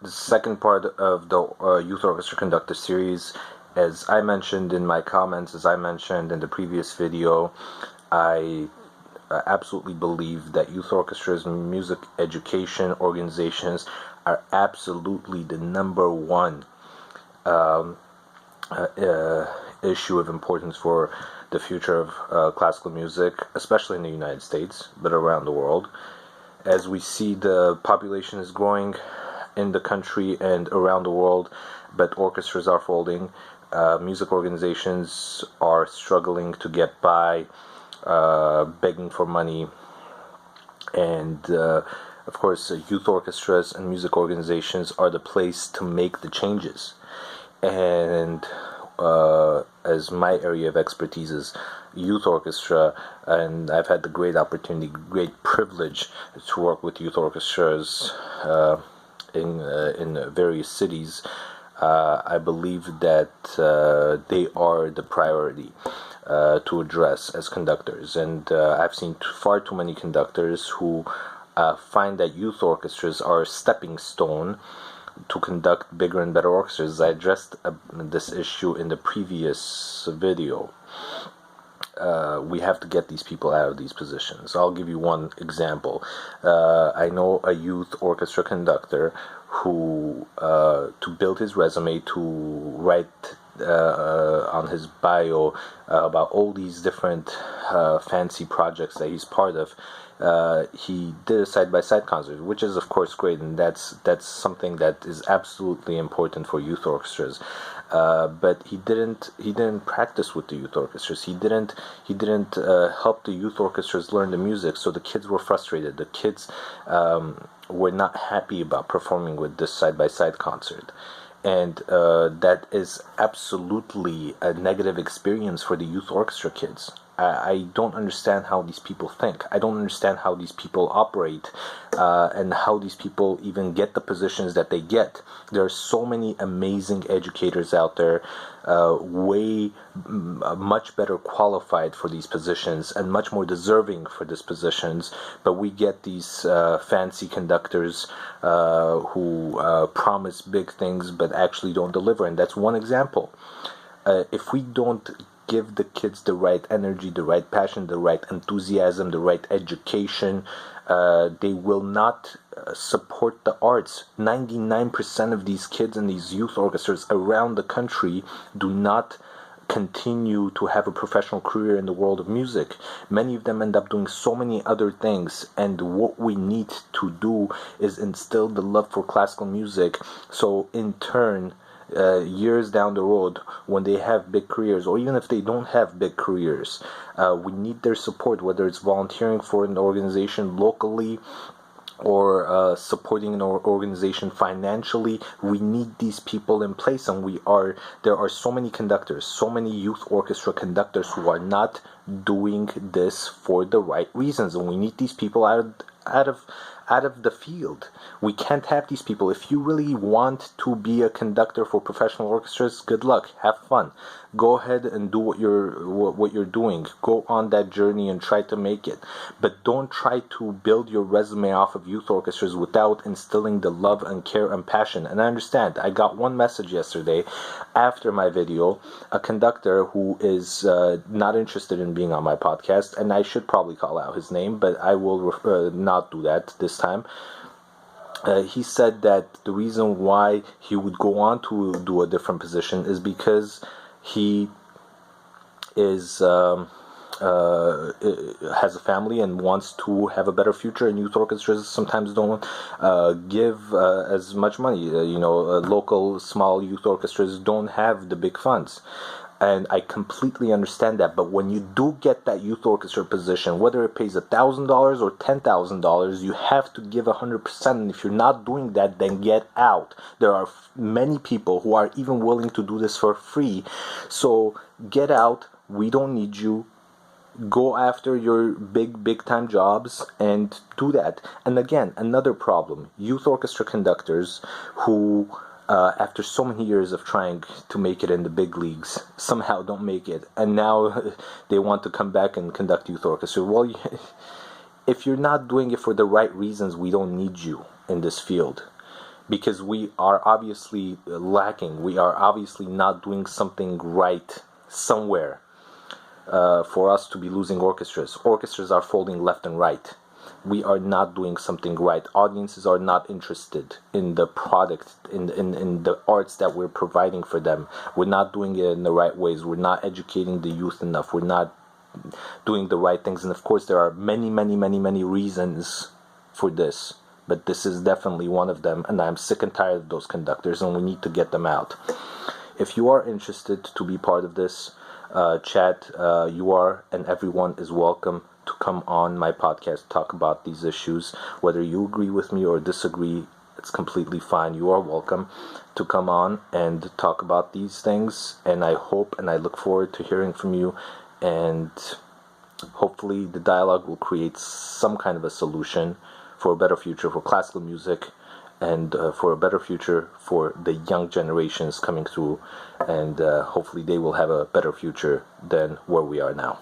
the second part of the Youth Orchestra Conductor series. As I mentioned in my comments, as I mentioned in the previous video, I absolutely believe that youth orchestras and music education organizations are absolutely the number one um, issue of importance for the future of classical music, especially in the United States, but around the world. As we see, the population is growing in the country and around the world, but orchestras are folding. Music organizations are struggling to get by, begging for money, and of course, youth orchestras and music organizations are the place to make the changes. And as my area of expertise is youth orchestra, and I've had the great opportunity, great privilege to work with youth orchestras in various cities. I believe that they are the priority to address as conductors, and I've seen far too many conductors who find that youth orchestras are a stepping stone to conduct bigger and better orchestras. I addressed this issue in the previous video. We have to get these people out of these positions. I'll give you one example. I know a youth orchestra conductor who, to build his resume, to write on his bio about all these different fancy projects that he's part of, he did a side-by-side concert, which is of course great, and that's something that is absolutely important for youth orchestras. But he didn't practice with the youth orchestras. He didn't help the youth orchestras learn the music. So the kids were frustrated. The kids were not happy about performing with this side-by-side concert. And that is absolutely a negative experience for the youth orchestra kids. I don't understand how these people think. I don't understand how these people operate, and how these people even get the positions that they get. There are so many amazing educators out there, much better qualified for these positions and much more deserving for these positions. But we get these fancy conductors who promise big things but actually don't deliver, and that's one example. If we don't give the kids the right energy, the right passion, the right enthusiasm, the right education, they will not support the arts. 99% of these kids in these youth orchestras around the country do not continue to have a professional career in the world of music. Many of them end up doing so many other things, and what we need to do is instill the love for classical music, so in turn, years down the road, when they have big careers, or even if they don't have big careers, we need their support, whether it's volunteering for an organization locally or supporting an organization financially. We need these people in place, and there are so many conductors, so many youth orchestra conductors who are not doing this for the right reasons, and we need these people out of the field. We can't have these people. If you really want to be a conductor for professional orchestras, good luck, have fun, go ahead and do what you're doing. Go on that journey and try to make it, but don't try to build your resume off of youth orchestras without instilling the love and care and passion. And I understand, I got one message yesterday after my video, a conductor who is not interested in being on my podcast, and I should probably call out his name, but I will not do that this time. He said that the reason why he would go on to do a different position is because he is has a family and wants to have a better future, and youth orchestras sometimes don't give as much money. Local small youth orchestras don't have the big funds. And I completely understand that. But when you do get that youth orchestra position, whether it pays $1,000 or $10,000, you have to give 100%. And if you're not doing that, then get out. There are many people who are even willing to do this for free. So get out. We don't need you. Go after your big time jobs and do that. And again, another problem: youth orchestra conductors who, after so many years of trying to make it in the big leagues, somehow don't make it, and now they want to come back and conduct youth orchestra. Well, if you're not doing it for the right reasons, we don't need you in this field. because we are obviously lacking. We are obviously not doing something right somewhere for us to be losing orchestras. Orchestras are folding left and right. We are not doing something right. Audiences are not interested in the product, in the arts that we're providing for them. We're not doing it in the right ways. We're not educating the youth enough. We're not doing the right things. And of course, there are many reasons for this. But this is definitely one of them. And I'm sick and tired of those conductors, and we need to get them out. If you are interested to be part of this chat, you are, and everyone is welcome to come on my podcast, talk about these issues. Whether you agree with me or disagree, it's completely fine. You are welcome to come on and talk about these things. And I hope and I look forward to hearing from you. And hopefully the dialogue will create some kind of a solution for a better future for classical music, and for a better future for the young generations coming through. And hopefully they will have a better future than where we are now.